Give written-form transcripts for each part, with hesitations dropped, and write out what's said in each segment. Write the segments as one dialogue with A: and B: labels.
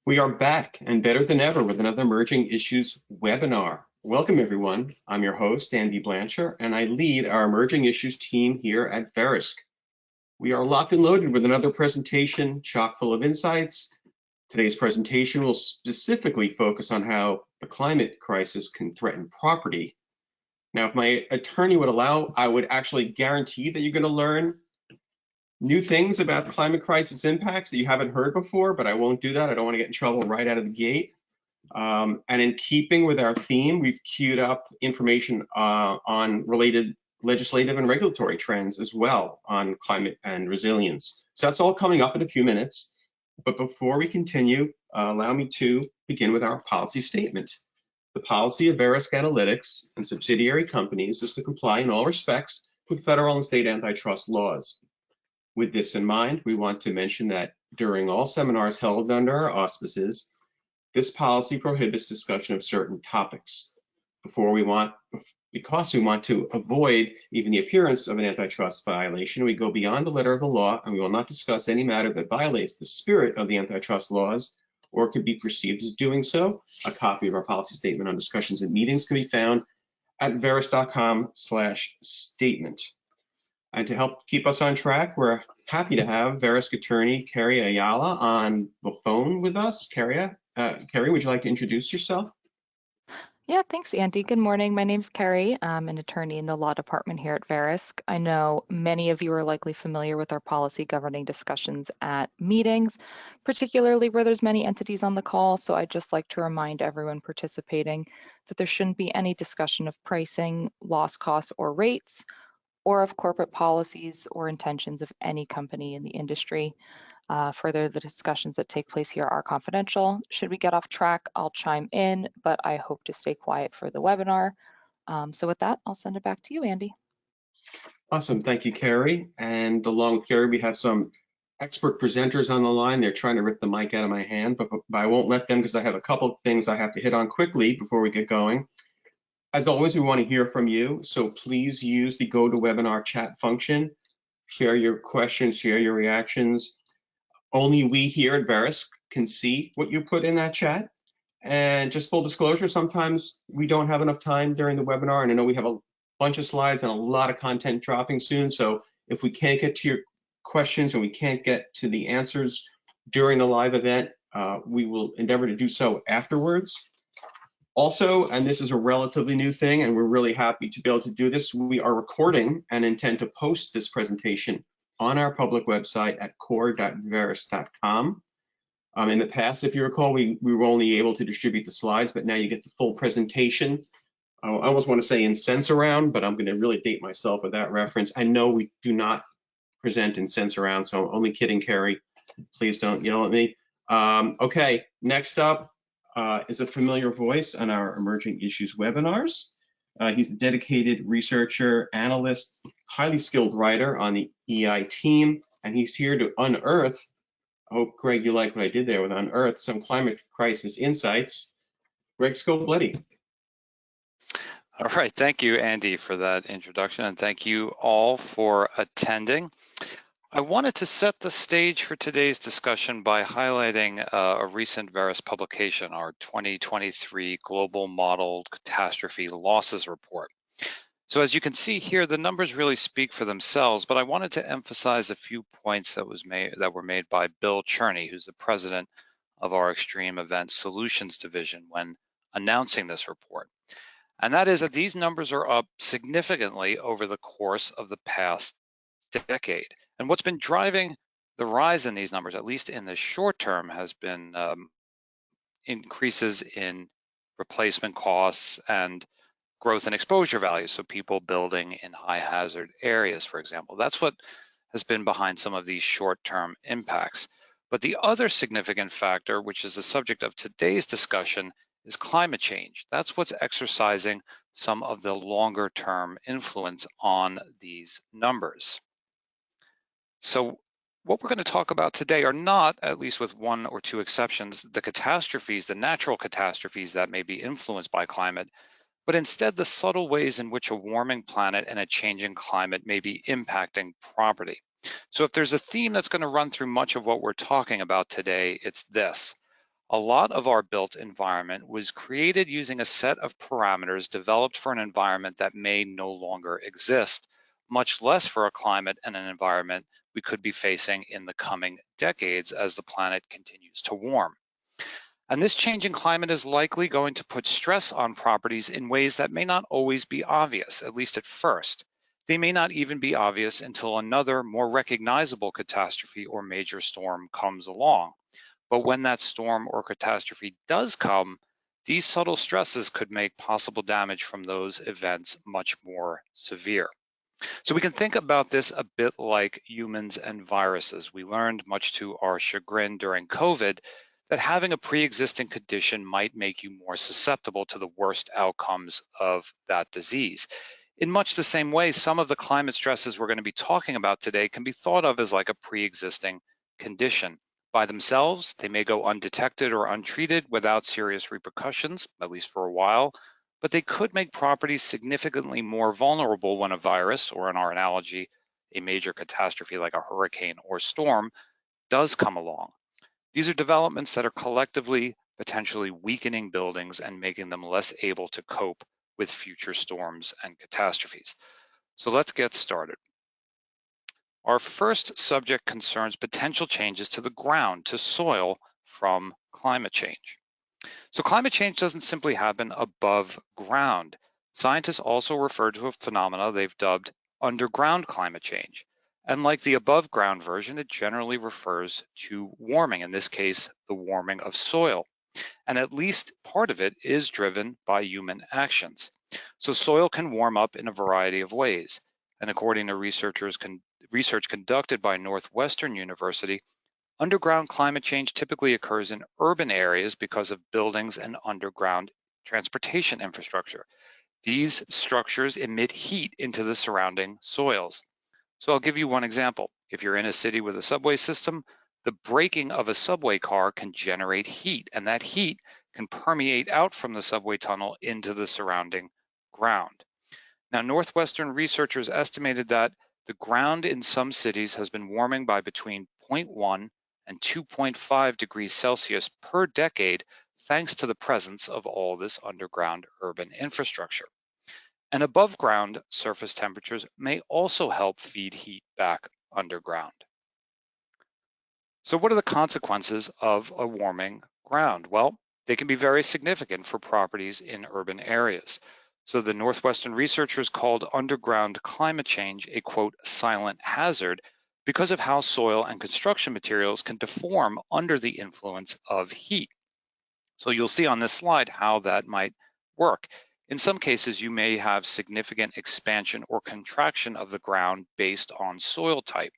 A: We are back and better than ever with another Emerging Issues webinar. Welcome everyone. I'm your host, Andy Blanchard, and I lead our Emerging Issues team here at Verisk. We are locked and loaded with another presentation chock full of insights. Today's presentation will specifically focus on how the climate crisis can threaten property. Now, if my attorney would allow, I would actually guarantee that you're going to learn new things about climate crisis impacts that you haven't heard before, but I won't do that. I don't want to get in trouble right out of the gate. And in keeping with our theme, we've queued up information on related legislative and regulatory trends as well on climate and resilience. So that's all coming up in a few minutes. But before we continue, allow me to begin with our policy statement. The policy of Verisk Analytics and subsidiary companies is to comply in all respects with federal and state antitrust laws. With this in mind, we want to mention that during all seminars held under our auspices, this policy prohibits discussion of certain topics. Because we want to avoid even the appearance of an antitrust violation, we go beyond the letter of the law and we will not discuss any matter that violates the spirit of the antitrust laws or could be perceived as doing so. A copy of our policy statement on discussions and meetings can be found at verisk.com/statement. And to help keep us on track, we're happy to have Verisk attorney Carrie Ayala on the phone with us. Carrie, would you like to introduce yourself?
B: Yeah, thanks, Andy. Good morning. My name's Carrie. I'm an attorney in the law department here at Verisk. I know many of you are likely familiar with our policy governing discussions at meetings, particularly where there's many entities on the call. So I'd just like to remind everyone participating that there shouldn't be any discussion of pricing, loss costs, or rates, or of corporate policies or intentions of any company in the industry. Further, the discussions that take place here are confidential. Should we get off track, I'll chime in, but I hope to stay quiet for the webinar. So with that, I'll send it back to you, Andy.
A: Awesome, thank you, Carrie. And along with Carrie, we have some expert presenters on the line. They're trying to rip the mic out of my hand, but I won't let them because I have a couple of things I have to hit on quickly before we get going. As always, we want to hear from you, so please use the GoToWebinar chat function. Share your questions, share your reactions. Only we here at Verisk can see what you put in that chat. And just full disclosure, sometimes we don't have enough time during the webinar, and I know we have a bunch of slides and a lot of content dropping soon, so if we can't get to your questions and we can't get to the answers during the live event, we will endeavor to do so afterwards. Also, and this is a relatively new thing, and we're really happy to be able to do this, we are recording and intend to post this presentation on our public website at core.verisk.com. In the past, if you recall, we were only able to distribute the slides, but now you get the full presentation. I almost want to say in sense around, but I'm going to really date myself with that reference. I know we do not present in sense around, so I'm only kidding, Carrie. Please don't yell at me. Okay, next up is a familiar voice on our Emerging Issues webinars. He's a dedicated researcher, analyst, highly skilled writer on the EI team, and he's here to unearth, I hope, Greg, you like what I did there with unearth, some climate crisis insights. Greg Scobletti.
C: All right, thank you, Andy, for that introduction, and thank you all for attending. I wanted to set the stage for today's discussion by highlighting a recent Verisk publication, our 2023 Global Modeled Catastrophe Losses Report. So as you can see here, the numbers really speak for themselves, but I wanted to emphasize a few points that were made by Bill Cherney, who's the president of our Extreme Event Solutions division, when announcing this report. And that is that these numbers are up significantly over the course of the past decade. And what's been driving the rise in these numbers, at least in the short term, has been increases in replacement costs and growth in exposure values. So people building in high hazard areas, for example. That's what has been behind some of these short-term impacts. But the other significant factor, which is the subject of today's discussion, is climate change. That's what's exercising some of the longer-term influence on these numbers. So what we're going to talk about today are not, at least with one or two exceptions, the catastrophes, the natural catastrophes that may be influenced by climate, but instead the subtle ways in which a warming planet and a changing climate may be impacting property. So if there's a theme that's going to run through much of what we're talking about today, it's this: A lot of our built environment was created using a set of parameters developed for an environment that may no longer exist, much less for a climate and an environment we could be facing in the coming decades as the planet continues to warm. And this changing climate is likely going to put stress on properties in ways that may not always be obvious, at least at first. They may not even be obvious until another, more recognizable catastrophe or major storm comes along. But when that storm or catastrophe does come, these subtle stresses could make possible damage from those events much more severe. So we can think about this a bit like humans and viruses. We learned, much to our chagrin during COVID, that having a pre-existing condition might make you more susceptible to the worst outcomes of that disease. In much the same way, some of the climate stresses we're going to be talking about today can be thought of as like a pre-existing condition. By themselves, they may go undetected or untreated without serious repercussions, at least for a while, but they could make properties significantly more vulnerable when a virus, or in our analogy, a major catastrophe like a hurricane or storm, does come along. These are developments that are collectively potentially weakening buildings and making them less able to cope with future storms and catastrophes. So let's get started. Our first subject concerns potential changes to the ground, to soil, from climate change. So climate change doesn't simply happen above ground. Scientists also refer to a phenomena they've dubbed underground climate change. And like the above ground version, it generally refers to warming, in this case, the warming of soil. And at least part of it is driven by human actions. So soil can warm up in a variety of ways. And according to research conducted by Northwestern University, underground climate change typically occurs in urban areas because of buildings and underground transportation infrastructure. These structures emit heat into the surrounding soils. So I'll give you one example. If you're in a city with a subway system, the braking of a subway car can generate heat, and that heat can permeate out from the subway tunnel into the surrounding ground. Now, Northwestern researchers estimated that the ground in some cities has been warming by between 0.1 and 2.5 degrees Celsius per decade, thanks to the presence of all this underground urban infrastructure. And above ground surface temperatures may also help feed heat back underground. So what are the consequences of a warming ground? Well, they can be very significant for properties in urban areas. So the Northwestern researchers called underground climate change a, quote, silent hazard because of how soil and construction materials can deform under the influence of heat. So you'll see on this slide how that might work. In some cases, you may have significant expansion or contraction of the ground based on soil type.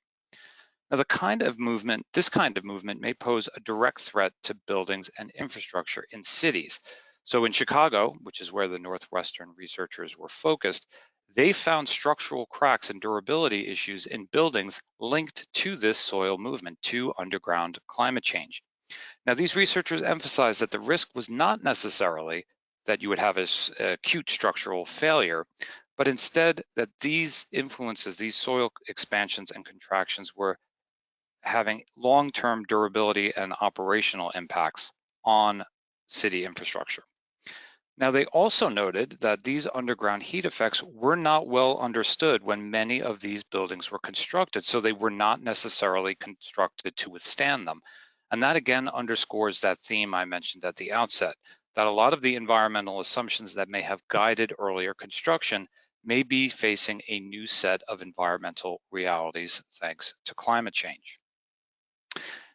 C: Now, this kind of movement may pose a direct threat to buildings and infrastructure in cities. So in Chicago, which is where the Northwestern researchers were focused, they found structural cracks and durability issues in buildings linked to this soil movement, to underground climate change. Now, these researchers emphasize that the risk was not necessarily that you would have an acute structural failure, but instead that these influences, these soil expansions and contractions, were having long-term durability and operational impacts on city infrastructure. Now, they also noted that these underground heat effects were not well understood when many of these buildings were constructed, so they were not necessarily constructed to withstand them. And that again underscores that theme I mentioned at the outset, that a lot of the environmental assumptions that may have guided earlier construction may be facing a new set of environmental realities thanks to climate change.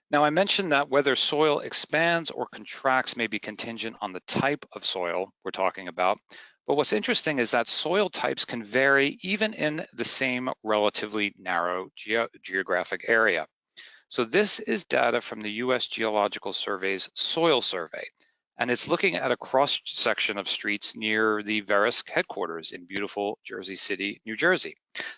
C: Now, I mentioned that whether soil expands or contracts may be contingent on the type of soil we're talking about. But what's interesting is that soil types can vary even in the same relatively narrow geographic area. So this is data from the U.S. Geological Survey's Soil Survey, and it's looking at a cross-section of streets near the Verisk headquarters in beautiful Jersey City, New Jersey.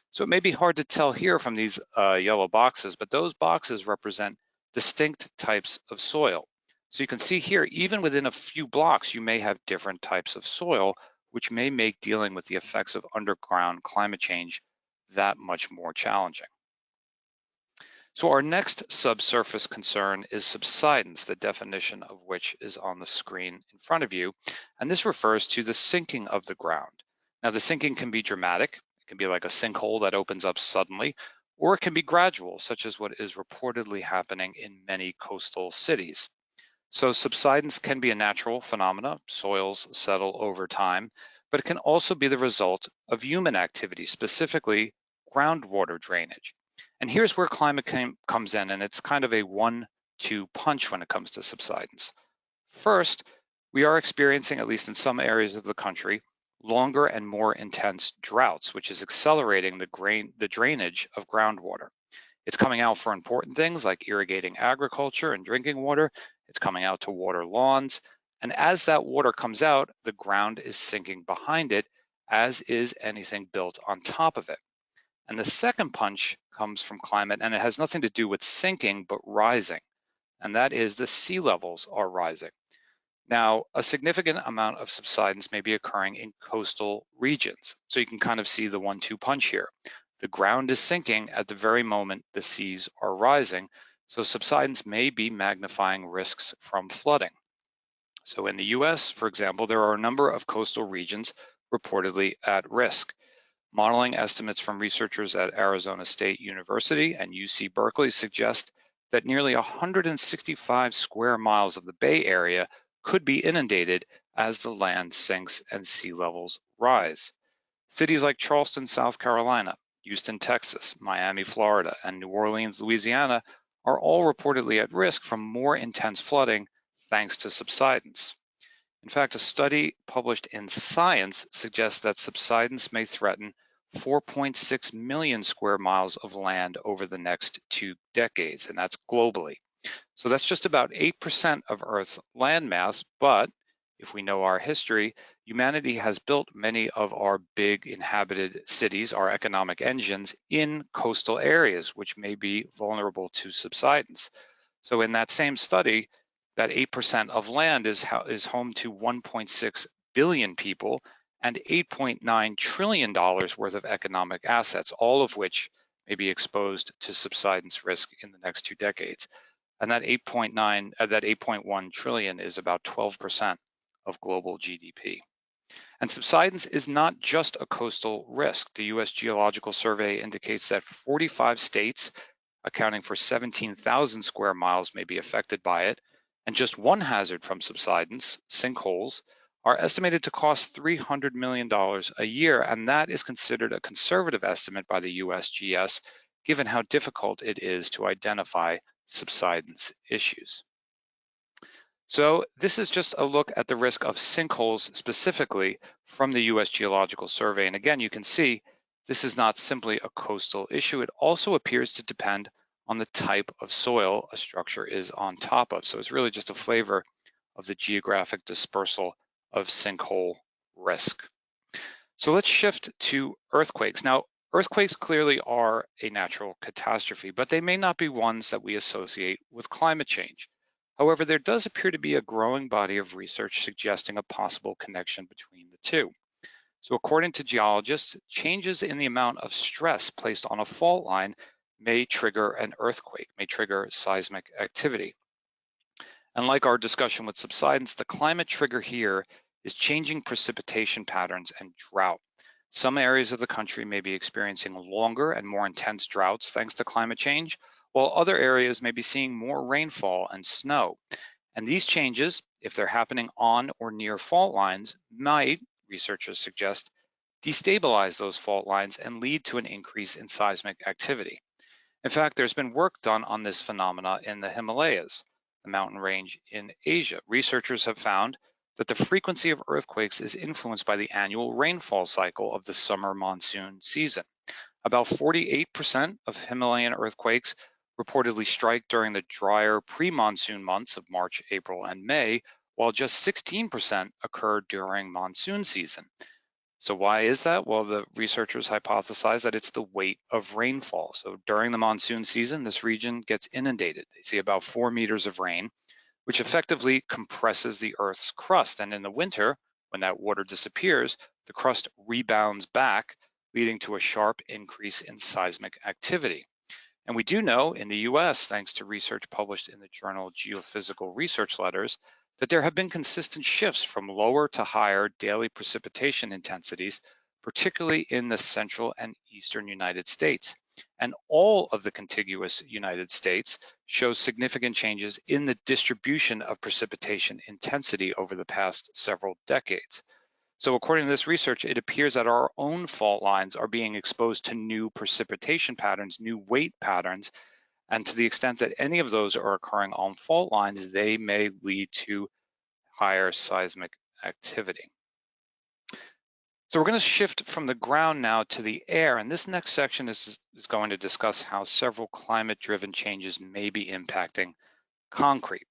C: So it may be hard to tell here from these yellow boxes, but those boxes represent distinct types of soil. So you can see here, even within a few blocks, you may have different types of soil, which may make dealing with the effects of underground climate change that much more challenging. So our next subsurface concern is subsidence, the definition of which is on the screen in front of you. And this refers to the sinking of the ground. Now, the sinking can be dramatic. It can be like a sinkhole that opens up suddenly, or it can be gradual, such as what is reportedly happening in many coastal cities. So subsidence can be a natural phenomena. Soils settle over time, but it can also be the result of human activity, specifically groundwater drainage. And here's where climate comes in, and it's kind of a 1-2 punch when it comes to subsidence. First, we are experiencing, at least in some areas of the country, longer and more intense droughts, which is accelerating the drainage of groundwater. It's coming out for important things like irrigating agriculture and drinking water. It's coming out to water lawns. And as that water comes out, the ground is sinking behind it, as is anything built on top of it. And the second punch comes from climate, and it has nothing to do with sinking, but rising. And that is the sea levels are rising. Now, a significant amount of subsidence may be occurring in coastal regions. So you can kind of see the 1-2 punch here. The ground is sinking at the very moment the seas are rising. So subsidence may be magnifying risks from flooding. So in the US, for example, there are a number of coastal regions reportedly at risk. Modeling estimates from researchers at Arizona State University and UC Berkeley suggest that nearly 165 square miles of the Bay Area could be inundated as the land sinks and sea levels rise. Cities like Charleston, South Carolina, Houston, Texas, Miami, Florida, and New Orleans, Louisiana are all reportedly at risk from more intense flooding thanks to subsidence. In fact, a study published in Science suggests that subsidence may threaten 4.6 million square miles of land over the next 2 decades, and that's globally. So that's just about 8% of Earth's landmass, but if we know our history, humanity has built many of our big inhabited cities, our economic engines, in coastal areas, which may be vulnerable to subsidence. So in that same study, that 8% of land is home to 1.6 billion people and $8.9 trillion worth of economic assets, all of which may be exposed to subsidence risk in the next 2 decades. And that 8.1 trillion is about 12% of global GDP. And subsidence is not just a coastal risk. The US Geological Survey indicates that 45 states, accounting for 17,000 square miles, may be affected by it. And just one hazard from subsidence, sinkholes, are estimated to cost $300 million a year. And that is considered a conservative estimate by the USGS, given how difficult it is to identify subsidence issues. So this is just a look at the risk of sinkholes specifically from the US Geological Survey. And again, you can see this is not simply a coastal issue. It also appears to depend on the type of soil a structure is on top of. So it's really just a flavor of the geographic dispersal of sinkhole risk. So let's shift to earthquakes. Now, earthquakes clearly are a natural catastrophe, but they may not be ones that we associate with climate change. However, there does appear to be a growing body of research suggesting a possible connection between the two. So according to geologists, changes in the amount of stress placed on a fault line may trigger an earthquake, may trigger seismic activity. And like our discussion with subsidence, the climate trigger here is changing precipitation patterns and drought. Some areas of the country may be experiencing longer and more intense droughts thanks to climate change, while other areas may be seeing more rainfall and snow. And these changes, if they're happening on or near fault lines, might, researchers suggest, destabilize those fault lines and lead to an increase in seismic activity. In fact, there's been work done on this phenomena in the Himalayas, the mountain range in Asia. Researchers have found that the frequency of earthquakes is influenced by the annual rainfall cycle of the summer monsoon season. About 48% of Himalayan earthquakes reportedly strike during the drier pre-monsoon months of March, April, and May, while just 16% occur during monsoon season. So why is that? Well, the researchers hypothesize that it's the weight of rainfall. So during the monsoon season, this region gets inundated. They see about 4 meters of rain, which effectively compresses the Earth's crust. And in the winter, when that water disappears, the crust rebounds back, leading to a sharp increase in seismic activity. And we do know in the US, thanks to research published in the journal Geophysical Research Letters, that there have been consistent shifts from lower to higher daily precipitation intensities, particularly in the central and eastern United States. And all of the contiguous United States shows significant changes in the distribution of precipitation intensity over the past several decades. So according to this research, it appears that our own fault lines are being exposed to new precipitation patterns, new weight patterns, and to the extent that any of those are occurring on fault lines, they may lead to higher seismic activity. So we're going to shift from the ground now to the air, and this next section is going to discuss how several climate-driven changes may be impacting concrete.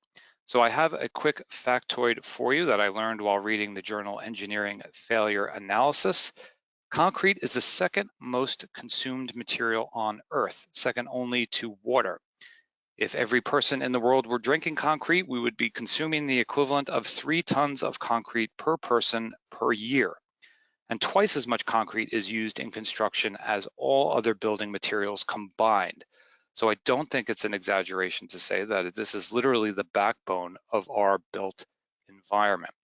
C: So I have a quick factoid for you that I learned while reading the journal Engineering Failure Analysis. Concrete is the second most consumed material on Earth, second only to water. If every person in the world were drinking concrete, we would be consuming the equivalent of 3 tons of concrete per person per year. And twice as much concrete is used in construction as all other building materials combined. So I don't think it's an exaggeration to say that this is literally the backbone of our built environment.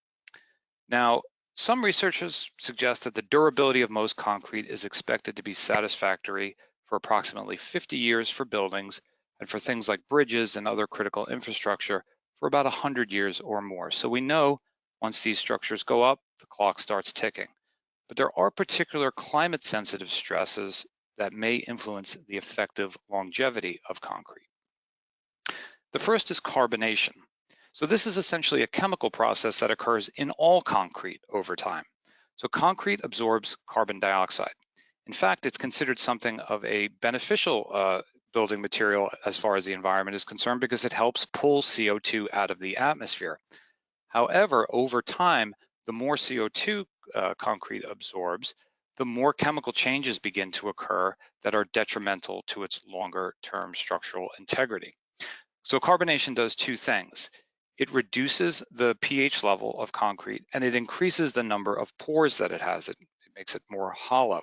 C: Now, some researchers suggest that the durability of most concrete is expected to be satisfactory for approximately 50 years for buildings, and for things like bridges and other critical infrastructure for about 100 years or more. So we know once these structures go up, the clock starts ticking. But there are particular climate-sensitive stresses that may influence the effective longevity of concrete. The first is carbonation. So this is essentially a chemical process that occurs in all concrete over time. So concrete absorbs carbon dioxide. In fact, it's considered something of a beneficial building material as far as the environment is concerned because it helps pull CO2 out of the atmosphere. However, over time, the more CO2 concrete absorbs, the more chemical changes begin to occur that are detrimental to its longer-term structural integrity. So carbonation does 2 things. It reduces the pH level of concrete and it increases the number of pores that it has. It makes it more hollow.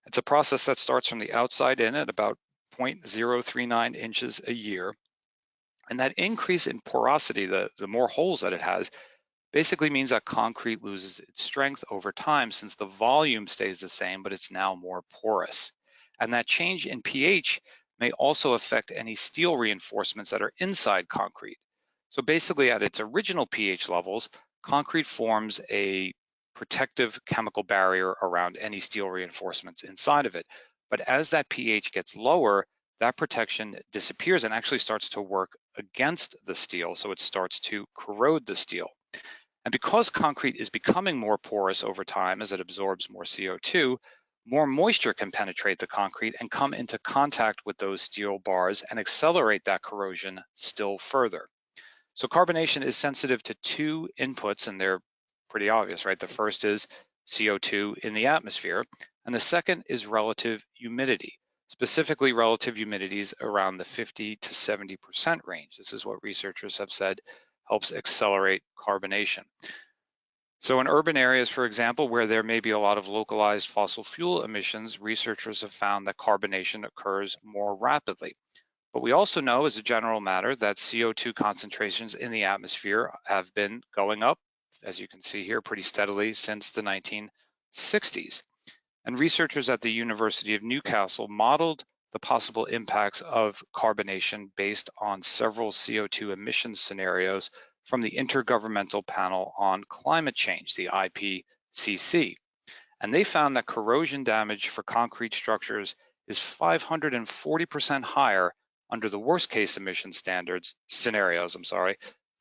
C: It's a process that starts from the outside in at about 0.039 inches a year. And that increase in porosity, the more holes that it has, basically means that concrete loses its strength over time since the volume stays the same, but it's now more porous. And that change in pH may also affect any steel reinforcements that are inside concrete. So basically at its original pH levels, concrete forms a protective chemical barrier around any steel reinforcements inside of it. But as that pH gets lower, that protection disappears and actually starts to work against the steel, so it starts to corrode the steel. And because concrete is becoming more porous over time as it absorbs more CO2, more moisture can penetrate the concrete and come into contact with those steel bars and accelerate that corrosion still further. So carbonation is sensitive to 2 inputs, and they're pretty obvious, right? The first is CO2 in the atmosphere, and the second is relative humidity, specifically relative humidities around the 50 to 70% range. This is what researchers have said helps accelerate carbonation. So in urban areas, for example, where there may be a lot of localized fossil fuel emissions, researchers have found that carbonation occurs more rapidly. But we also know as a general matter that CO2 concentrations in the atmosphere have been going up, as you can see here, pretty steadily since the 1960s. And researchers at the University of Newcastle modeled the possible impacts of carbonation based on several CO2 emissions scenarios from the Intergovernmental Panel on Climate Change, the IPCC. And they found that corrosion damage for concrete structures is 540% higher under the worst case emission scenarios,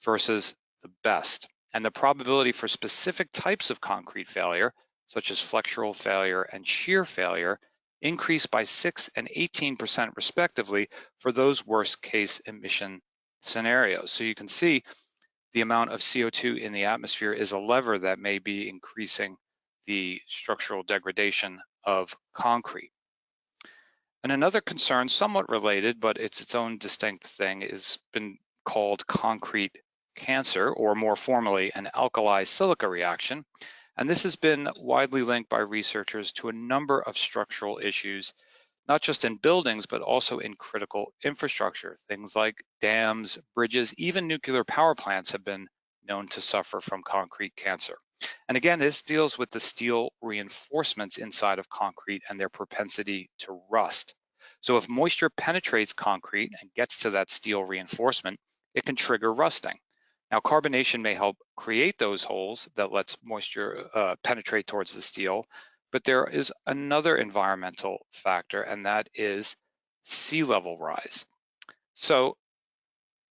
C: versus the best. And the probability for specific types of concrete failure, such as flexural failure and shear failure, increased by 6 and 18% respectively for those worst case emission scenarios. So you can see the amount of CO2 in the atmosphere is a lever that may be increasing the structural degradation of concrete. And another concern, somewhat related, but it's its own distinct thing, has been called concrete cancer, or more formally, an alkali silica reaction. And this has been widely linked by researchers to a number of structural issues, not just in buildings, but also in critical infrastructure. Things like dams, bridges, even nuclear power plants have been known to suffer from concrete cancer. And again, this deals with the steel reinforcements inside of concrete and their propensity to rust. So if moisture penetrates concrete and gets to that steel reinforcement, it can trigger rusting. Now, carbonation may help create those holes that lets moisture penetrate towards the steel, but there is another environmental factor, and that is sea level rise. So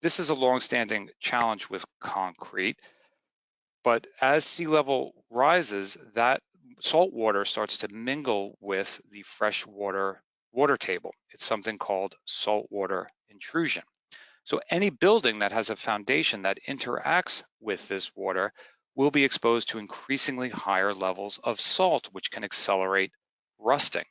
C: this is a longstanding challenge with concrete, but as sea level rises, that salt water starts to mingle with the freshwater water table. It's something called saltwater intrusion. So any building that has a foundation that interacts with this water will be exposed to increasingly higher levels of salt, which can accelerate rusting.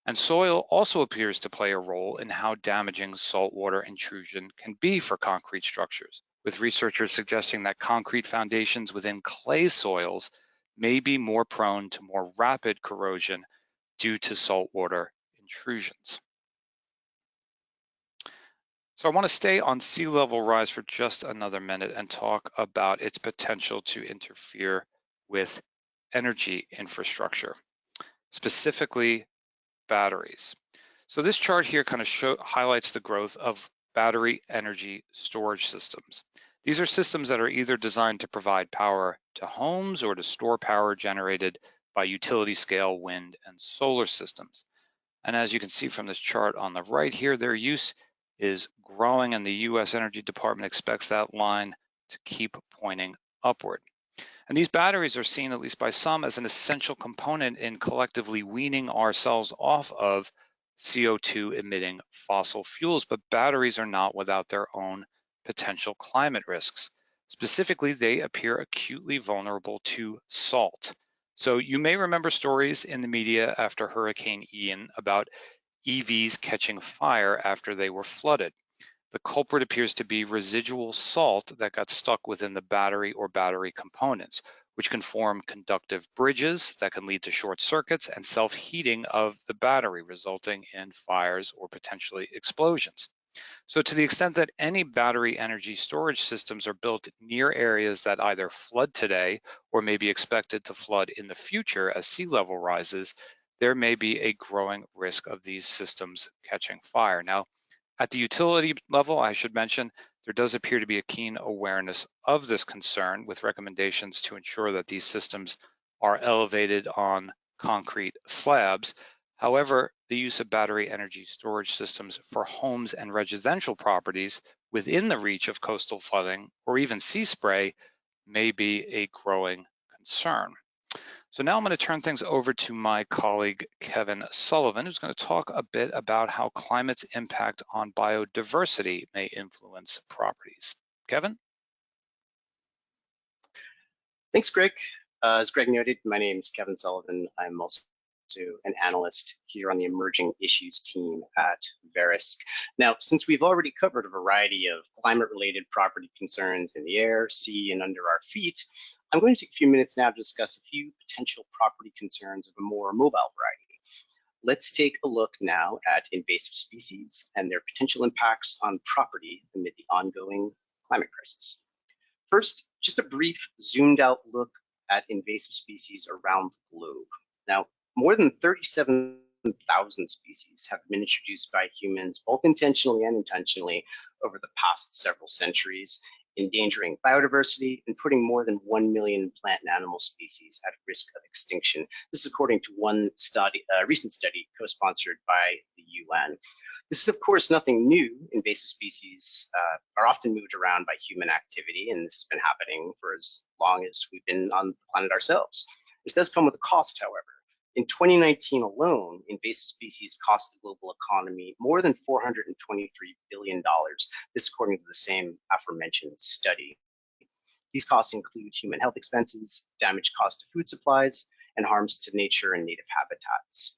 C: And soil also appears to play a role in how damaging saltwater intrusion can be for concrete structures, with researchers suggesting that concrete foundations within clay soils may be more prone to more rapid corrosion due to saltwater intrusions. So I want to stay on sea level rise for just another minute and talk about its potential to interfere with energy infrastructure, specifically batteries. So this chart here kind of highlights the growth of battery energy storage systems. These are systems that are either designed to provide power to homes or to store power generated by utility scale wind and solar systems. And as you can see from this chart on the right here, their use is growing, and the US Energy Department expects that line to keep pointing upward. And these batteries are seen, at least by some, as an essential component in collectively weaning ourselves off of CO2 emitting fossil fuels, but batteries are not without their own potential climate risks. Specifically, they appear acutely vulnerable to salt. So you may remember stories in the media after Hurricane Ian about EVs catching fire after they were flooded. The culprit appears to be residual salt that got stuck within the battery or battery components, which can form conductive bridges that can lead to short circuits and self-heating of the battery, resulting in fires or potentially explosions. So to the extent that any battery energy storage systems are built near areas that either flood today or may be expected to flood in the future as sea level rises, there may be a growing risk of these systems catching fire. Now, at the utility level, I should mention, there does appear to be a keen awareness of this concern, with recommendations to ensure that these systems are elevated on concrete slabs. However, the use of battery energy storage systems for homes and residential properties within the reach of coastal flooding or even sea spray may be a growing concern. So now I'm going to turn things over to my colleague, Kevin Sullivan, who's going to talk a bit about how climate's impact on biodiversity may influence properties. Kevin?
D: Thanks, Greg. As Greg noted, my name is Kevin Sullivan. I'm also an analyst here on the emerging issues team at Verisk. Now, since we've already covered a variety of climate-related property concerns in the air, sea, and under our feet, I'm going to take a few minutes now to discuss a few potential property concerns of a more mobile variety. Let's take a look now at invasive species and their potential impacts on property amid the ongoing climate crisis. First, just a brief zoomed out look at invasive species around the globe. Now, more than 37,000 species have been introduced by humans, both intentionally and unintentionally, over the past several centuries, endangering biodiversity and putting more than 1 million plant and animal species at risk of extinction. This is according to one study, recent study co-sponsored by the UN. This is, of course, nothing new. Invasive species are often moved around by human activity, and this has been happening for as long as we've been on the planet ourselves. This does come with a cost, however. In 2019 alone, invasive species cost the global economy more than $423 billion. This according to the same aforementioned study. These costs include human health expenses, damage caused to food supplies, and harms to nature and native habitats.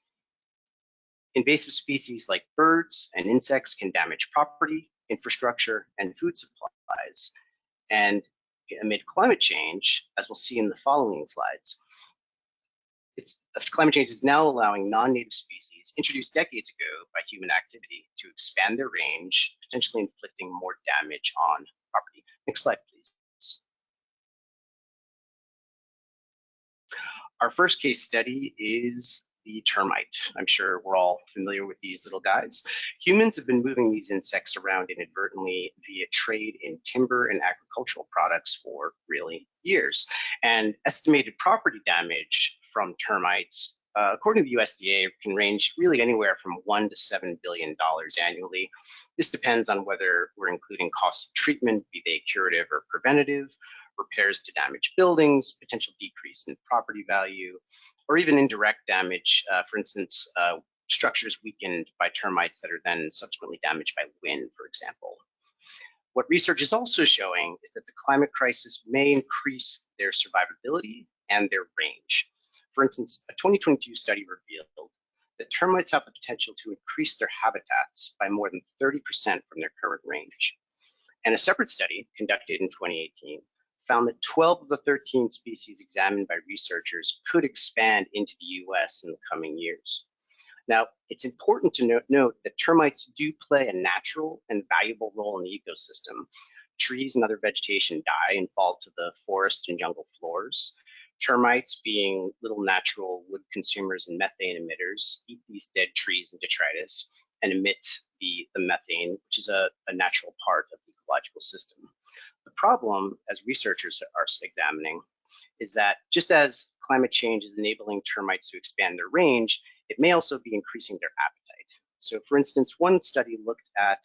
D: Invasive species like birds and insects can damage property, infrastructure, and food supplies. And amid climate change, as we'll see in the following slides, climate change is now allowing non-native species introduced decades ago by human activity to expand their range, potentially inflicting more damage on property. Next slide, please. Our first case study is the termite. I'm sure we're all familiar with these little guys. Humans have been moving these insects around inadvertently via trade in timber and agricultural products for really years. And estimated property damage from termites, according to the USDA, can range really anywhere from $1 to $7 billion annually. This depends on whether we're including costs of treatment, be they curative or preventative, repairs to damaged buildings, potential decrease in property value, or even indirect damage, for instance, structures weakened by termites that are then subsequently damaged by wind, for example. What research is also showing is that the climate crisis may increase their survivability and their range. For instance, a 2022 study revealed that termites have the potential to increase their habitats by more than 30% from their current range. And a separate study conducted in 2018 found that 12 of the 13 species examined by researchers could expand into the US in the coming years. Now, it's important to note that termites do play a natural and valuable role in the ecosystem. Trees and other vegetation die and fall to the forest and jungle floors. Termites, being little natural wood consumers and methane emitters, eat these dead trees and detritus and emit the methane, which is a natural part of the ecological system. The problem, as researchers are examining, is that just as climate change is enabling termites to expand their range, it may also be increasing their appetite. So for instance, one study looked at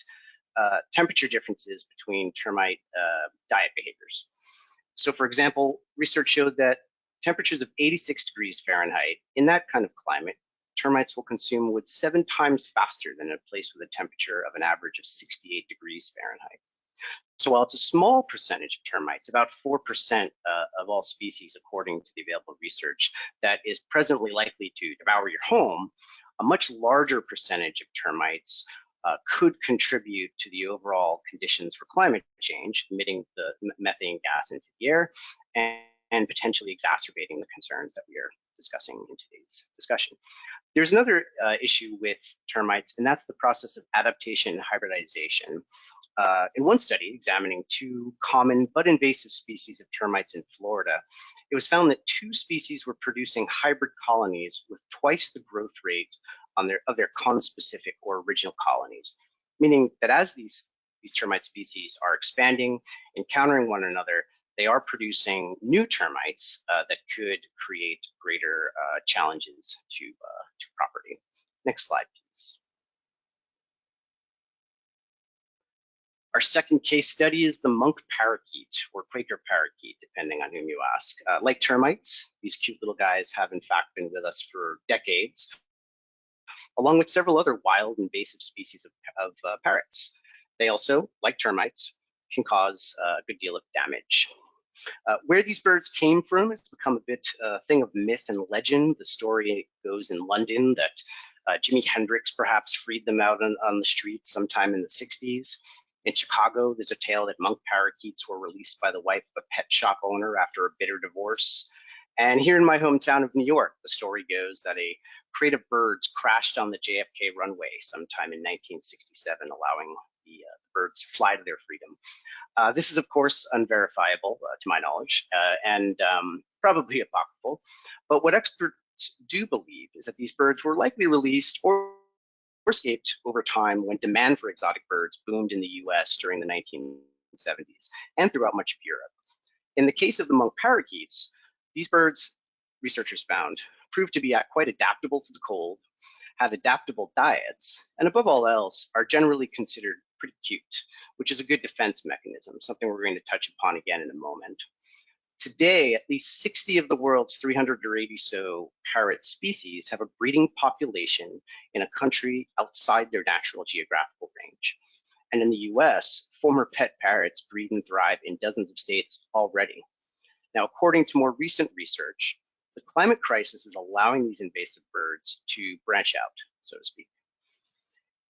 D: temperature differences between termite diet behaviors. So for example, research showed that temperatures of 86 degrees Fahrenheit, in that kind of climate, termites will consume wood 7 times faster than a place with a temperature of an average of 68 degrees Fahrenheit. So while it's a small percentage of termites, about 4% of all species, according to the available research, that is presently likely to devour your home, a much larger percentage of termites could contribute to the overall conditions for climate change, emitting the methane gas into the air and potentially exacerbating the concerns that we are discussing in today's discussion. There's another issue with termites, and that's the process of adaptation and hybridization. In one study examining 2 common but invasive species of termites in Florida, it was found that 2 species were producing hybrid colonies with twice the growth rate of their conspecific or original colonies, meaning that as these termite species are expanding, encountering one another, they are producing new termites that could create greater challenges to property. Next slide, please. Our second case study is the monk parakeet, or Quaker parakeet, depending on whom you ask. Like termites, these cute little guys have in fact been with us for decades, along with several other wild invasive species of parrots. They also, like termites, can cause a good deal of damage. Where these birds came from, it's become a bit a thing of myth and legend. The story goes in London that Jimi Hendrix perhaps freed them out on the streets sometime in the 60s. In Chicago, there's a tale that monk parakeets were released by the wife of a pet shop owner after a bitter divorce. And here in my hometown of New York, the story goes that a crate of birds crashed on the JFK runway sometime in 1967, allowing the birds to fly to their freedom. This is, of course, unverifiable to my knowledge, and probably apocryphal. But what experts do believe is that these birds were likely released or escaped over time when demand for exotic birds boomed in the US during the 1970s and throughout much of Europe. In the case of the monk parakeets, these birds, researchers found, proved to be quite adaptable to the cold, have adaptable diets, and above all else, are generally considered pretty cute, which is a good defense mechanism, something we're going to touch upon again in a moment. Today, at least 60 of the world's 300 or 80 so parrot species have a breeding population in a country outside their natural geographical range. And in the US, former pet parrots breed and thrive in dozens of states already. Now, according to more recent research, the climate crisis is allowing these invasive birds to branch out, so to speak.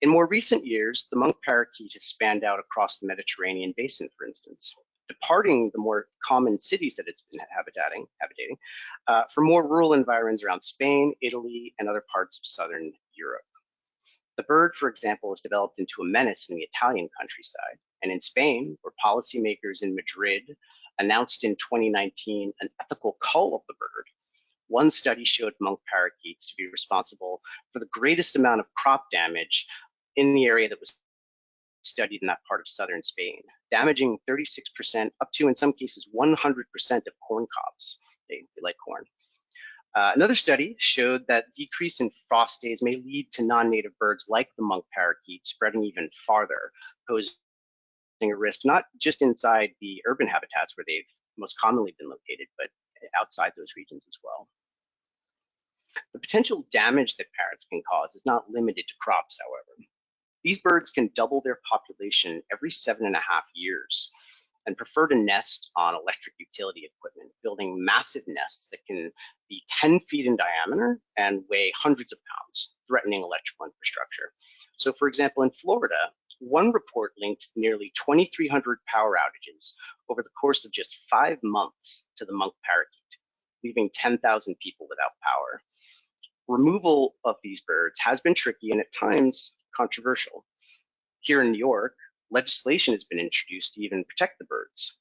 D: In more recent years, the monk parakeet has spanned out across the Mediterranean basin, for instance. departing the more common cities that it's been habitating for more rural environs around Spain, Italy, and other parts of southern Europe. The bird, for example, has developed into a menace in the Italian countryside, and in Spain, where policymakers in Madrid announced in 2019 an ethical cull of the bird. One study showed monk parakeets to be responsible for the greatest amount of crop damage in the area that was studied in that part of southern Spain, damaging 36% up to, in some cases, 100% of corn cobs. They like corn. Another study showed that decrease in frost days may lead to non-native birds like the monk parakeet spreading even farther, posing a risk not just inside the urban habitats where they've most commonly been located, but outside those regions as well. The potential damage that parrots can cause is not limited to crops, however. These birds can double their population every 7.5 years and prefer to nest on electric utility equipment, building massive nests that can be 10 feet in diameter and weigh hundreds of pounds, threatening electrical infrastructure. So for example, in Florida, one report linked nearly 2,300 power outages over the course of just 5 months to the monk parakeet, leaving 10,000 people without power. Removal of these birds has been tricky and at times controversial. Here in New York, legislation has been introduced to even protect the birds.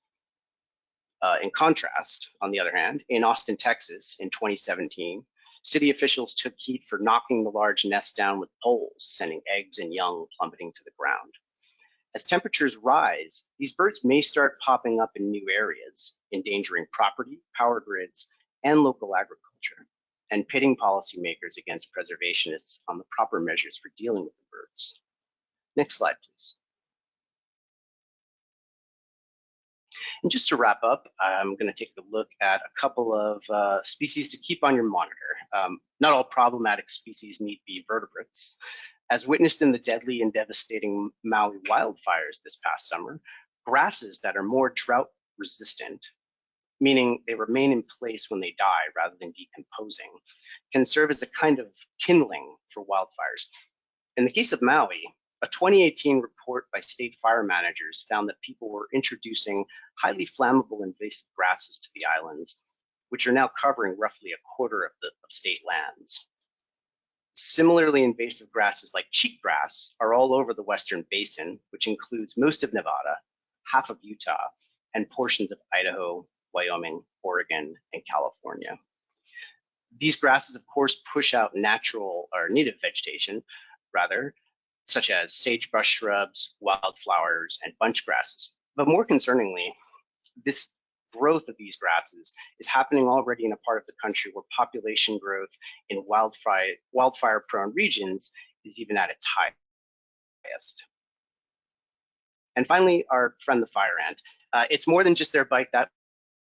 D: In contrast, on the other hand, in Austin, Texas, in 2017, city officials took heat for knocking the large nest down with poles, sending eggs and young plummeting to the ground. As temperatures rise, these birds may start popping up in new areas, endangering property, power grids, and local agriculture, and pitting policymakers against preservationists on the proper measures for dealing with the birds. Next slide, please. And just to wrap up, I'm going to take a look at a couple of species to keep on your monitor. Not all problematic species need be vertebrates. As witnessed in the deadly and devastating Maui wildfires this past summer, grasses that are more drought resistant, meaning they remain in place when they die rather than decomposing, can serve as a kind of kindling for wildfires. In the case of Maui, a 2018 report by state fire managers found that people were introducing highly flammable invasive grasses to the islands, which are now covering roughly 1/4 of state lands. Similarly, invasive grasses like cheatgrass are all over the Western Basin, which includes most of Nevada, half of Utah, and portions of Idaho, Wyoming, Oregon, and California. These grasses, of course, push out natural or native vegetation, rather, such as sagebrush shrubs, wildflowers, and bunch grasses. But more concerningly, this growth of these grasses is happening already in a part of the country where population growth in wildfire-prone regions is even at its highest. And finally, our friend the fire ant. It's more than just their bite that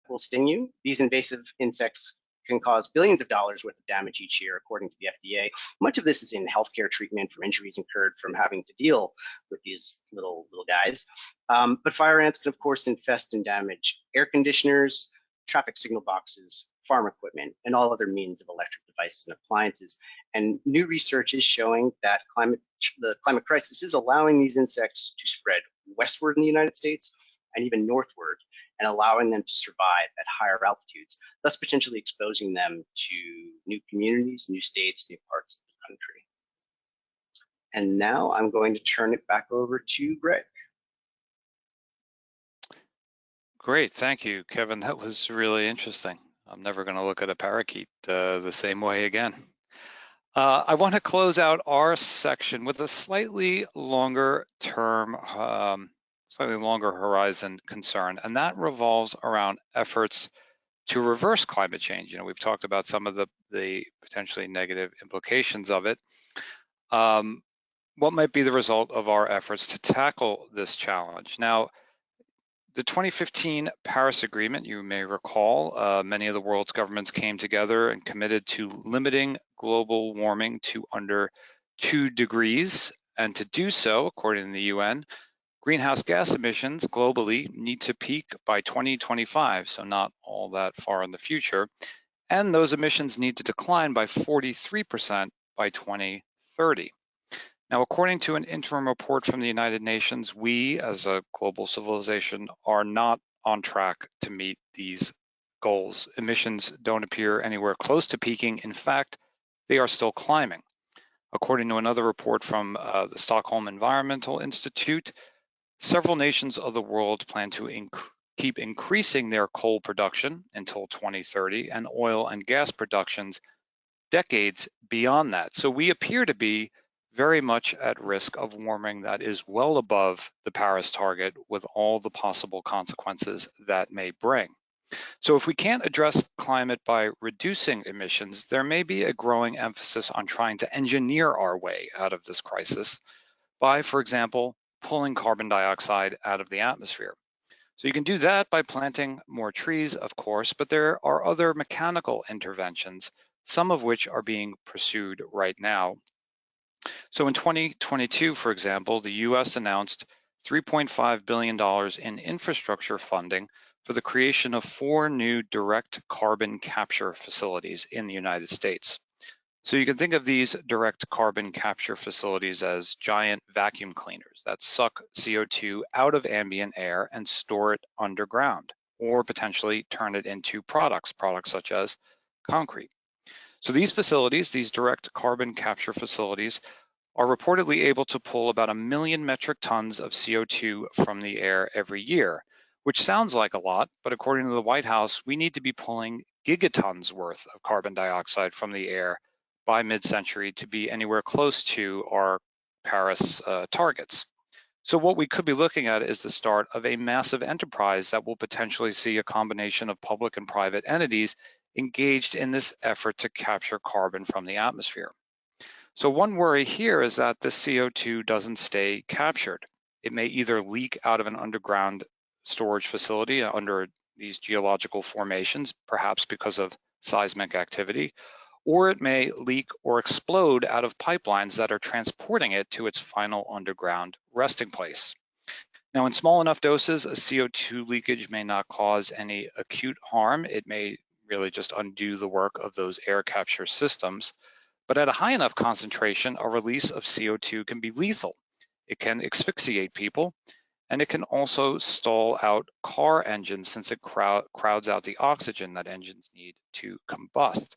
D: will sting you. These invasive insects can cause billions of dollars worth of damage each year, according to the FDA. Much of this is in healthcare treatment for injuries incurred from having to deal with these little guys. But fire ants can, of course, infest and damage air conditioners, traffic signal boxes, farm equipment, and all other means of electric devices and appliances. And new research is showing that the climate crisis is allowing these insects to spread westward in the United States and even northward, and allowing them to survive at higher altitudes, thus potentially exposing them to new communities, new states, new parts of the country. And now I'm going to turn it back over to Greg.
C: Great, thank you, Kevin. That was really interesting. I'm never going to look at a parakeet the same way again. I want to close out our section with a slightly longer term, slightly longer horizon concern, and that revolves around efforts to reverse climate change. You know, we've talked about some of the potentially negative implications of it. What might be the result of our efforts to tackle this challenge? Now, the 2015 Paris Agreement, you may recall, many of the world's governments came together and committed to limiting global warming to under 2 degrees. And to do so, according to the UN, greenhouse gas emissions globally need to peak by 2025, so not all that far in the future. And those emissions need to decline by 43% by 2030. Now, according to an interim report from the United Nations, we as a global civilization are not on track to meet these goals. Emissions don't appear anywhere close to peaking. In fact, they are still climbing. According to another report from the Stockholm Environmental Institute, several nations of the world plan to keep increasing their coal production until 2030 and oil and gas productions decades beyond that. So we appear to be very much at risk of warming that is well above the Paris target, with all the possible consequences that may bring. So if we can't address climate by reducing emissions, there may be a growing emphasis on trying to engineer our way out of this crisis by, for example, pulling carbon dioxide out of the atmosphere. So you can do that by planting more trees, of course, but there are other mechanical interventions, some of which are being pursued right now. So in 2022, for example, the US announced $3.5 billion in infrastructure funding for the creation of 4 new direct carbon capture facilities in the United States. So you can think of these direct carbon capture facilities as giant vacuum cleaners that suck CO2 out of ambient air and store it underground, or potentially turn it into products such as concrete. So these facilities, these direct carbon capture facilities, are reportedly able to pull about 1 million metric tons of CO2 from the air every year, which sounds like a lot, but according to the White House, we need to be pulling gigatons worth of carbon dioxide from the air by mid-century to be anywhere close to our Paris targets. So what we could be looking at is the start of a massive enterprise that will potentially see a combination of public and private entities engaged in this effort to capture carbon from the atmosphere. So one worry here is that the CO2 doesn't stay captured. It may either leak out of an underground storage facility under these geological formations, perhaps because of seismic activity, or it may leak or explode out of pipelines that are transporting it to its final underground resting place. Now, in small enough doses, a CO2 leakage may not cause any acute harm. It may really just undo the work of those air capture systems. But at a high enough concentration, a release of CO2 can be lethal. It can asphyxiate people, and it can also stall out car engines since it crowds out the oxygen that engines need to combust.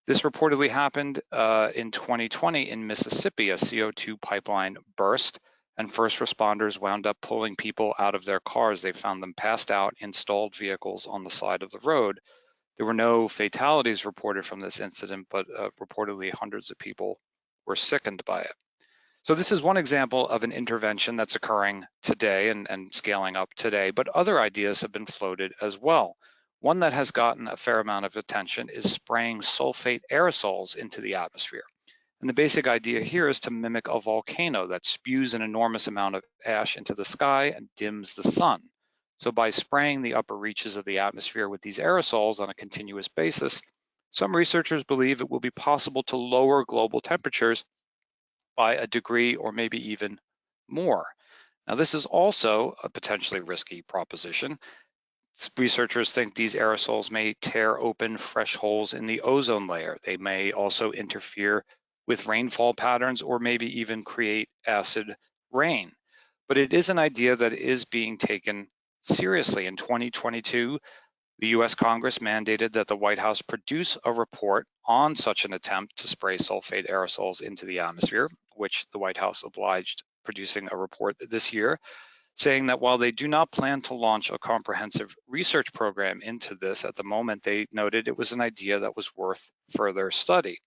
C: This reportedly happened in 2020 in Mississippi. A CO2 pipeline burst, and first responders wound up pulling people out of their cars. They found them passed out in stalled vehicles on the side of the road. There were no fatalities reported from this incident, but reportedly hundreds of people were sickened by it. So this is one example of an intervention that's occurring today and scaling up today, but other ideas have been floated as well. One that has gotten a fair amount of attention is spraying sulfate aerosols into the atmosphere. And the basic idea here is to mimic a volcano that spews an enormous amount of ash into the sky and dims the sun. So by spraying the upper reaches of the atmosphere with these aerosols on a continuous basis, some researchers believe it will be possible to lower global temperatures by a degree or maybe even more. Now, this is also a potentially risky proposition. Researchers think these aerosols may tear open fresh holes in the ozone layer. They may also interfere with rainfall patterns or maybe even create acid rain. But it is an idea that is being taken seriously. In 2022, the US Congress mandated that the White House produce a report on such an attempt to spray sulfate aerosols into the atmosphere, which the White House obliged producing a report this year, saying that while they do not plan to launch a comprehensive research program into this at the moment, they noted it was an idea that was worth further study.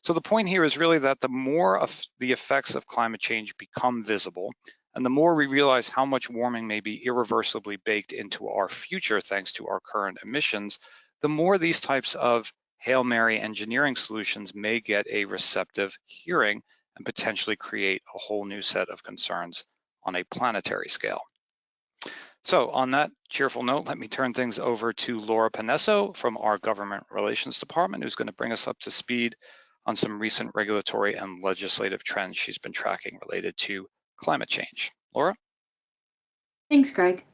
C: So the point here is really that the more of the effects of climate change become visible, and the more we realize how much warming may be irreversibly baked into our future thanks to our current emissions, the more these types of Hail Mary engineering solutions may get a receptive hearing and potentially create a whole new set of concerns on a planetary scale. So on that cheerful note, let me turn things over to Laura Panesso from our Government Relations Department, who's going to bring us up to speed on some recent regulatory and legislative trends she's been tracking related to climate change. Laura?
E: Thanks, Greg.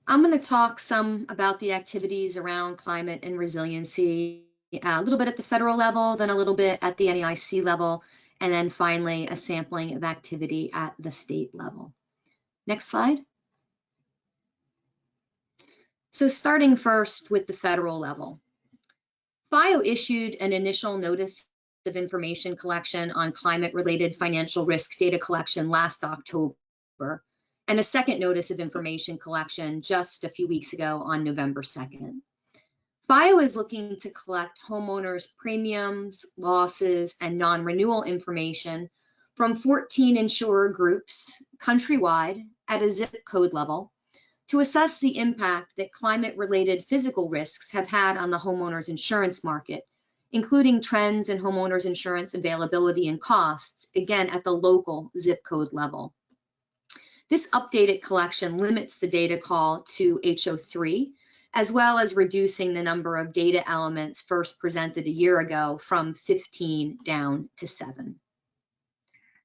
E: I'm going to talk some about the activities around climate and resiliency, a little bit at the federal level, then a little bit at the NEIC level, and then finally a sampling of activity at the state level. Next slide. So starting first with the federal level. FIO issued an initial notice of information collection on climate-related financial risk data collection last October, and a second notice of information collection just a few weeks ago on November 2nd. FIO is looking to collect homeowners' premiums, losses, and non-renewal information from 14 insurer groups countrywide at a zip code level to assess the impact that climate-related physical risks have had on the homeowners insurance market, including trends in homeowners insurance availability and costs, again at the local zip code level. This updated collection limits the data call to HO3, as well as reducing the number of data elements first presented a year ago from 15 down to 7.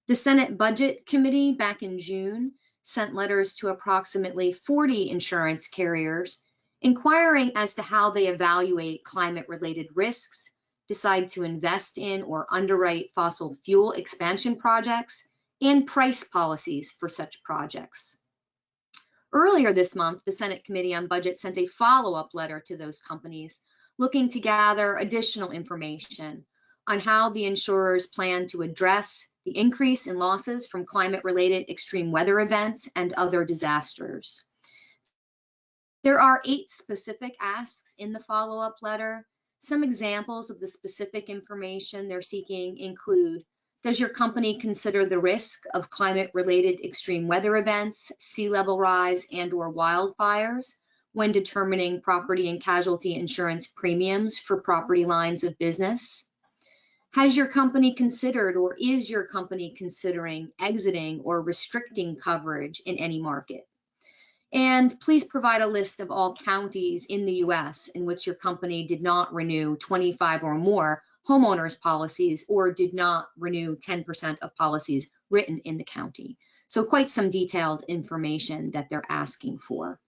E: The Senate Budget Committee back in June sent letters to approximately 40 insurance carriers inquiring as to how they evaluate climate-related risks, decide to invest in or underwrite fossil fuel expansion projects, and price policies for such projects. Earlier this month, the Senate Committee on Budget sent a follow-up letter to those companies looking to gather additional information on how the insurers plan to address the increase in losses from climate-related extreme weather events and other disasters. There are 8 specific asks in the follow-up letter. Some examples of the specific information they're seeking include: does your company consider the risk of climate-related extreme weather events, sea level rise, and/or wildfires when determining property and casualty insurance premiums for property lines of business? Has your company considered, or is your company considering, exiting or restricting coverage in any market? And please provide a list of all counties in the US in which your company did not renew 25 or more homeowners policies or did not renew 10% of policies written in the county. So quite some detailed information that they're asking for.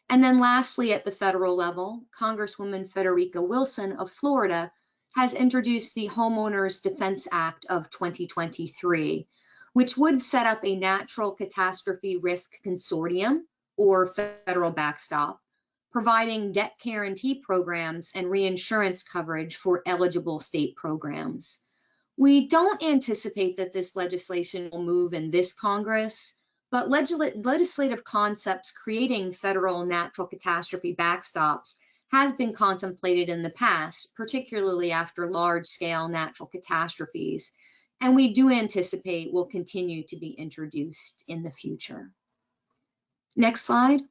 E: And then lastly, at the federal level, Congresswoman Federica Wilson of Florida has introduced the Homeowners Defense Act of 2023, which would set up a natural catastrophe risk consortium or federal backstop, providing debt guarantee programs and reinsurance coverage for eligible state programs. We don't anticipate that this legislation will move in this Congress, but legislative concepts creating federal natural catastrophe backstops has been contemplated in the past, particularly after large-scale natural catastrophes, and we do anticipate will continue to be introduced in the future. Next slide.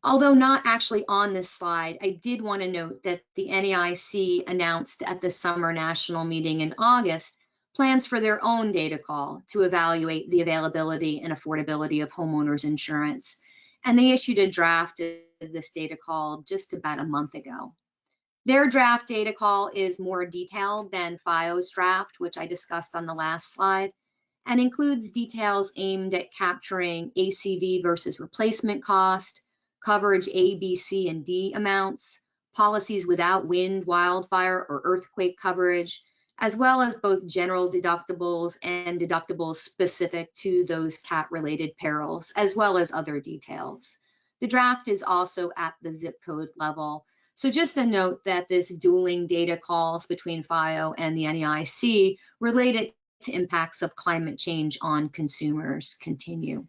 E: Although not actually on this slide, I did want to note that the NAIC announced at the summer national meeting in August plans for their own data call to evaluate the availability and affordability of homeowners insurance. And they issued a draft of this data call just about a month ago. Their draft data call is more detailed than FIO's draft, which I discussed on the last slide, and includes details aimed at capturing ACV versus replacement cost, coverage A, B, C, and D amounts, policies without wind, wildfire, or earthquake coverage, as well as both general deductibles and deductibles specific to those cat-related perils, as well as other details. The draft is also at the zip code level. So just a note that this dueling data calls between FIO and the NAIC related to impacts of climate change on consumers continue.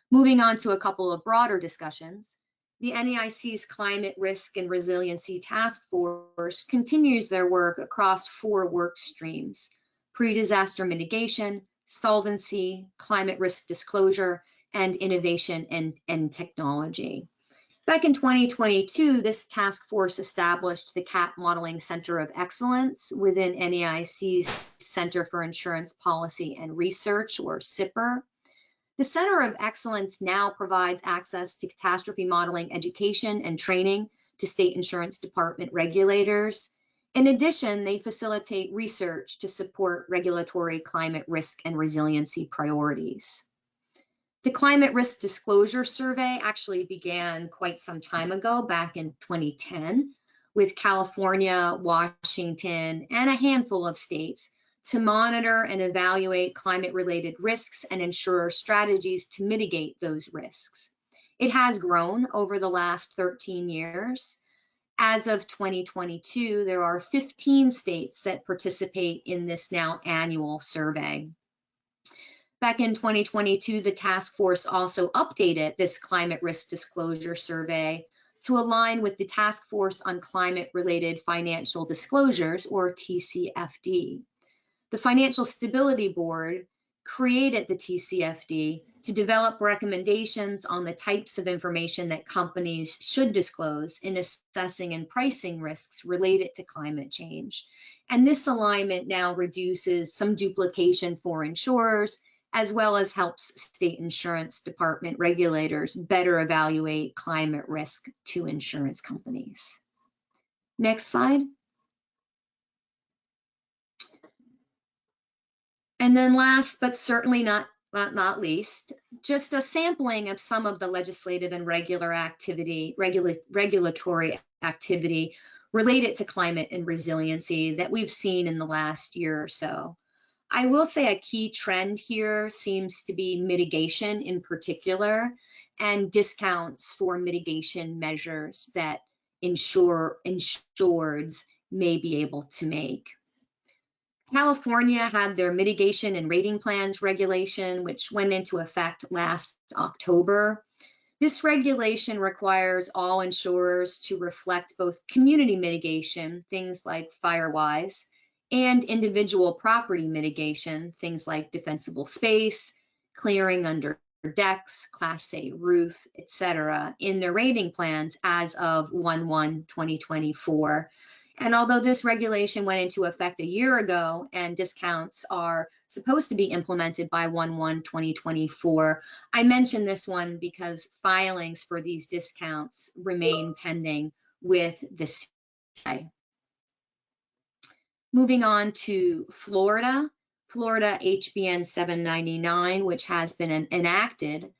E: Moving on to a couple of broader discussions. The NAIC's Climate Risk and Resiliency Task Force continues their work across 4 work streams: pre-disaster mitigation, solvency, climate risk disclosure, and innovation and technology. Back in 2022, this task force established the CAT Modeling Center of Excellence within NAIC's Center for Insurance Policy and Research, or CIPR. The Center of Excellence now provides access to catastrophe modeling education and training to state insurance department regulators. In addition, they facilitate research to support regulatory climate risk and resiliency priorities. The Climate Risk Disclosure Survey actually began quite some time ago, back in 2010, with California, Washington, and a handful of states to monitor and evaluate climate-related risks and ensure strategies to mitigate those risks. It has grown over the last 13 years. As of 2022, there are 15 states that participate in this now annual survey. Back in 2022, the task force also updated this climate risk disclosure survey to align with the Task Force on Climate-Related Financial Disclosures, or TCFD. The Financial Stability Board created the TCFD to develop recommendations on the types of information that companies should disclose in assessing and pricing risks related to climate change. And this alignment now reduces some duplication for insurers, as well as helps state insurance department regulators better evaluate climate risk to insurance companies. Next slide. And then last, but certainly not least, just a sampling of some of the legislative and regulatory activity related to climate and resiliency that we've seen in the last year or so. I will say a key trend here seems to be mitigation in particular, and discounts for mitigation measures that insureds may be able to make. California had their mitigation and rating plans regulation, which went into effect last October. This regulation requires all insurers to reflect both community mitigation, things like Firewise, and individual property mitigation, things like defensible space, clearing under decks, Class A roof, etc., in their rating plans as of 1/1/2024. And although this regulation went into effect a year ago and discounts are supposed to be implemented by 1/1/2024, I mention this one because filings for these discounts remain pending with the CA. Moving on to Florida HBN 799, which has been enacted.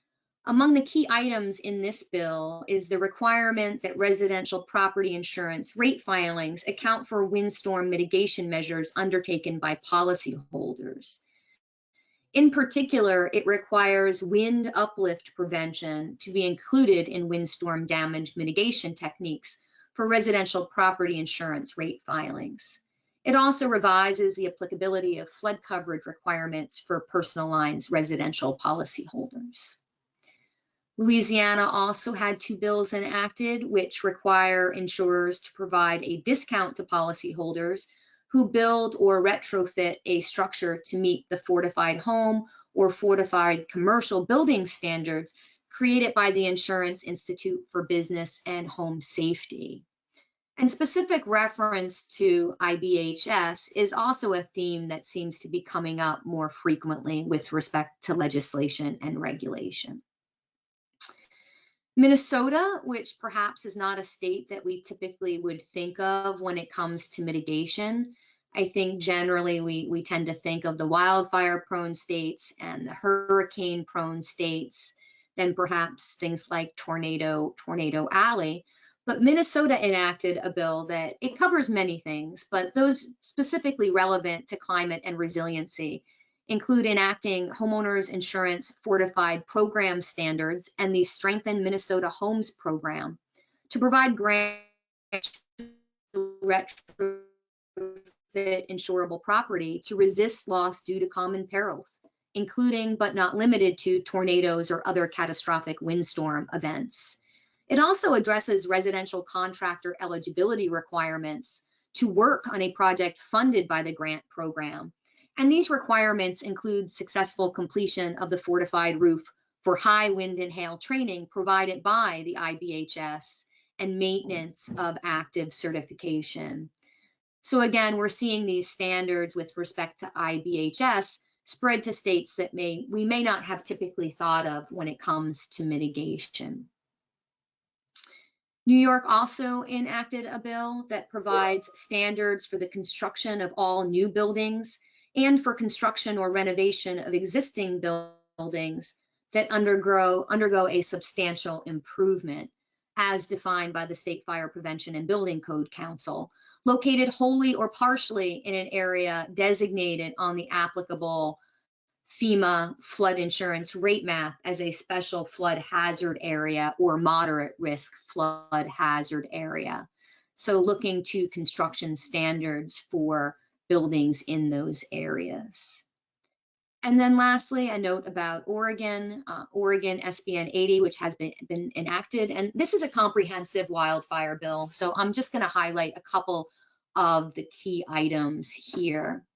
E: Among the key items in this bill is the requirement that residential property insurance rate filings account for windstorm mitigation measures undertaken by policyholders. In particular, it requires wind uplift prevention to be included in windstorm damage mitigation techniques for residential property insurance rate filings. It also revises the applicability of flood coverage requirements for personal lines residential policyholders. Louisiana also had 2 bills enacted which require insurers to provide a discount to policyholders who build or retrofit a structure to meet the fortified home or fortified commercial building standards created by the Insurance Institute for Business and Home Safety. And specific reference to IBHS is also a theme that seems to be coming up more frequently with respect to legislation and regulation. Minnesota, which perhaps is not a state that we typically would think of when it comes to mitigation. I think generally we tend to think of the wildfire-prone states and the hurricane-prone states, then perhaps things like Tornado Alley. But Minnesota enacted a bill that it covers many things, but those specifically relevant to climate and resiliency include enacting homeowners insurance fortified program standards and the Strengthen Minnesota Homes program to provide grants to retrofit insurable property to resist loss due to common perils, including but not limited to tornadoes or other catastrophic windstorm events. It also addresses residential contractor eligibility requirements to work on a project funded by the grant program. And these requirements include successful completion of the fortified roof for high wind and hail training provided by the IBHS and maintenance of active certification. So again, we're seeing these standards with respect to IBHS spread to states that we may not have typically thought of when it comes to mitigation. New York also enacted a bill that provides standards for the construction of all new buildings and for construction or renovation of existing buildings that undergo a substantial improvement. as defined by the State Fire Prevention and Building Code Council, located wholly or partially in an area designated on the applicable FEMA flood insurance rate map as a special flood hazard area or moderate risk flood hazard area. So looking to construction standards for buildings in those areas. And then lastly, a note about Oregon, Oregon SBN 80, which has been enacted. And this is a comprehensive wildfire bill. So I'm just going to highlight a couple of the key items here,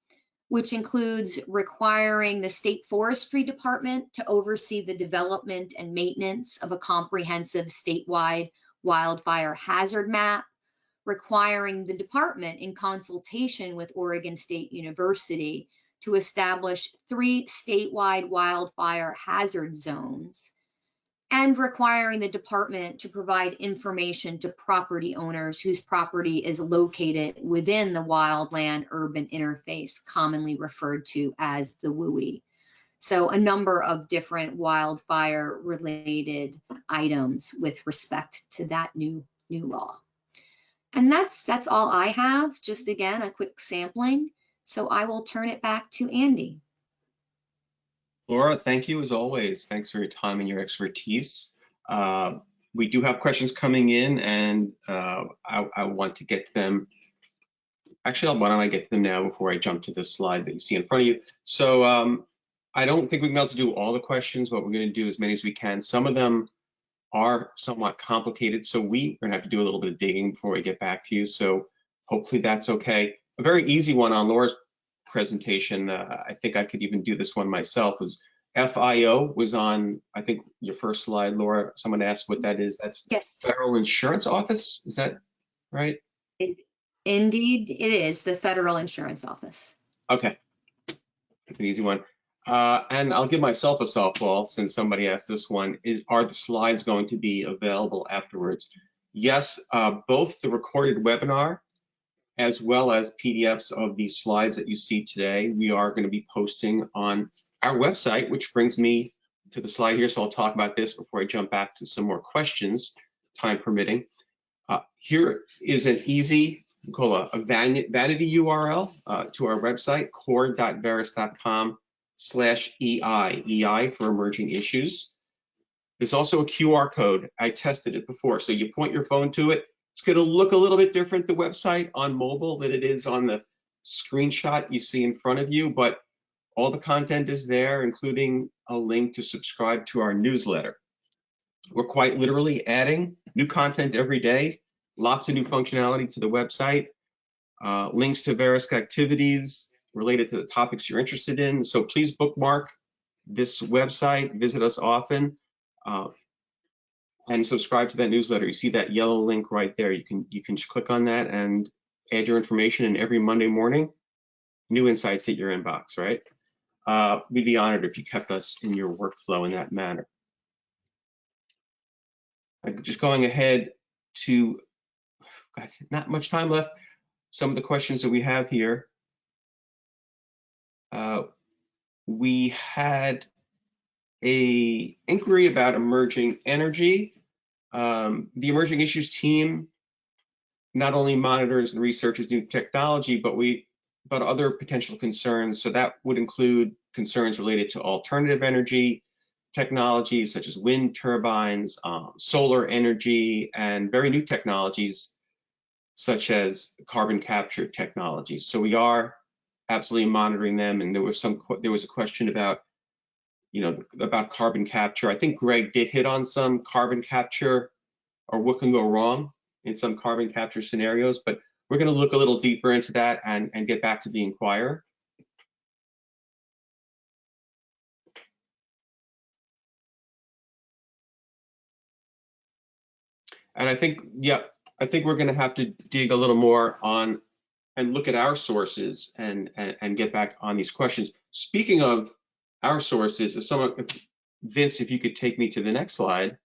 E: which includes requiring the State Forestry Department to oversee the development and maintenance of a comprehensive statewide wildfire hazard map, requiring the department in consultation with Oregon State University to establish 3 statewide wildfire hazard zones, and requiring the department to provide information to property owners whose property is located within the wildland urban interface, commonly referred to as the WUI. So a number of different wildfire related items with respect to that new law. And that's all I have. Just again, a quick sampling. So I will turn it back to Andy.
A: Laura, thank you as always. Thanks for your time and your expertise. We do have questions coming in, and I want to get them. Actually, why don't I get to them now before I jump to this slide that you see in front of you. So I don't think we'll be able to do all the questions. What we're going to do as many as we can. Some of them are somewhat complicated, so we're going to have to do a little bit of digging before we get back to you. So hopefully that's okay. A very easy one on Laura's presentation, I think I could even do this one myself, was FIO was on, I think, your first slide, Laura. Someone asked what that is. That's
E: Yes.
A: Federal Insurance Office, is that right?
E: Indeed, it is the Federal Insurance Office.
A: Okay, it's an easy one. And I'll give myself a softball since somebody asked this one. Are the slides going to be available afterwards? Yes, both the recorded webinar as well as PDFs of these slides that you see today, we are going to be posting on our website, which brings me to the slide here. So I'll talk about this before I jump back to some more questions, time permitting. Here is an easy, we call a vanity URL to our website, core.veris.com/EI for emerging issues. There's also a QR code. I tested it before. So you point your phone to it. It's going to look a little bit different, the website on mobile, than it is on the screenshot you see in front of you, but all the content is there, including a link to subscribe to our newsletter. We're quite literally adding new content every day, lots of new functionality to the website, links to various activities related to the topics you're interested in. So please bookmark this website, visit us often, and subscribe to that newsletter. You see that yellow link right there. You can just click on that and add your information, and every Monday morning, new insights hit your inbox, right? We'd be honored if you kept us in your workflow in that manner. Just going ahead to, God, not much time left. Some of the questions that we have here. We had a inquiry about emerging energy. The emerging issues team not only monitors and researches new technology, but other potential concerns. So that would include concerns related to alternative energy technologies such as wind turbines, solar energy, and very new technologies such as carbon capture technologies. So we are absolutely monitoring them. And there was a question about, about carbon capture. I think Greg did hit on some carbon capture or what can go wrong in some carbon capture scenarios, but we're going to look a little deeper into that and get back to the Inquirer. And I think, I think we're going to have to dig a little more on and look at our sources and get back on these questions. Speaking of our sources, Vince, if you could take me to the next slide.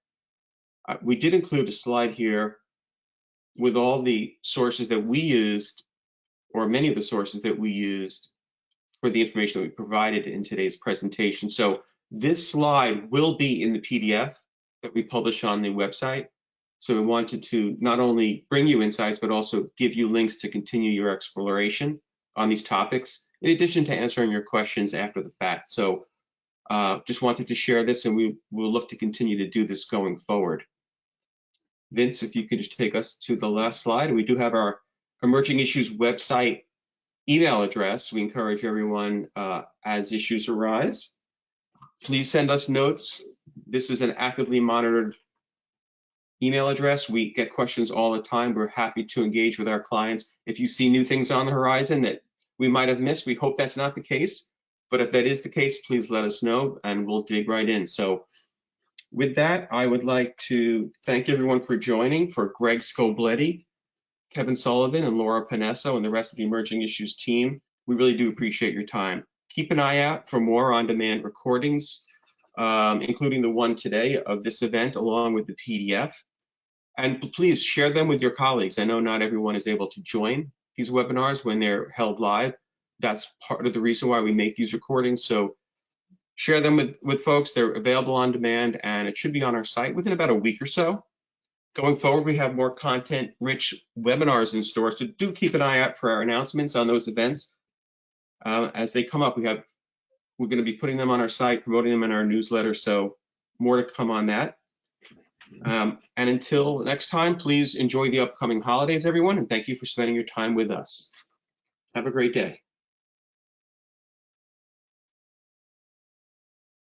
A: We did include a slide here with all the sources that we used, or many of the sources that we used for the information that we provided in today's presentation. So this slide will be in the PDF that we publish on the website. So we wanted to not only bring you insights, but also give you links to continue your exploration on these topics, in addition to answering your questions after the fact. So just wanted to share this, and we will look to continue to do this going forward. Vince, if you could just take us to the last slide. We do have our Emerging Issues website email address. We encourage everyone, as issues arise, please send us notes. This is an actively monitored email address. We get questions all the time. We're happy to engage with our clients. If you see new things on the horizon that we might have missed, we hope that's not the case. But if that is the case, please let us know and we'll dig right in. So with that, I would like to thank everyone for joining. For Greg Scobletti, Kevin Sullivan, and Laura Panesso, and the rest of the Emerging Issues team, we really do appreciate your time. Keep an eye out for more on-demand recordings, including the one today of this event, along with the PDF. And please share them with your colleagues. I know not everyone is able to join these webinars when they're held live. That's part of the reason why we make these recordings. So share them with folks. They're available on demand, and it should be on our site within about a week or so. Going forward, we have more content-rich webinars in store, so do keep an eye out for our announcements on those events. As they come up, we're going to be putting them on our site, promoting them in our newsletter, so more to come on that. And until next time, please enjoy the upcoming holidays, everyone, and thank you for spending your time with us. Have a great day.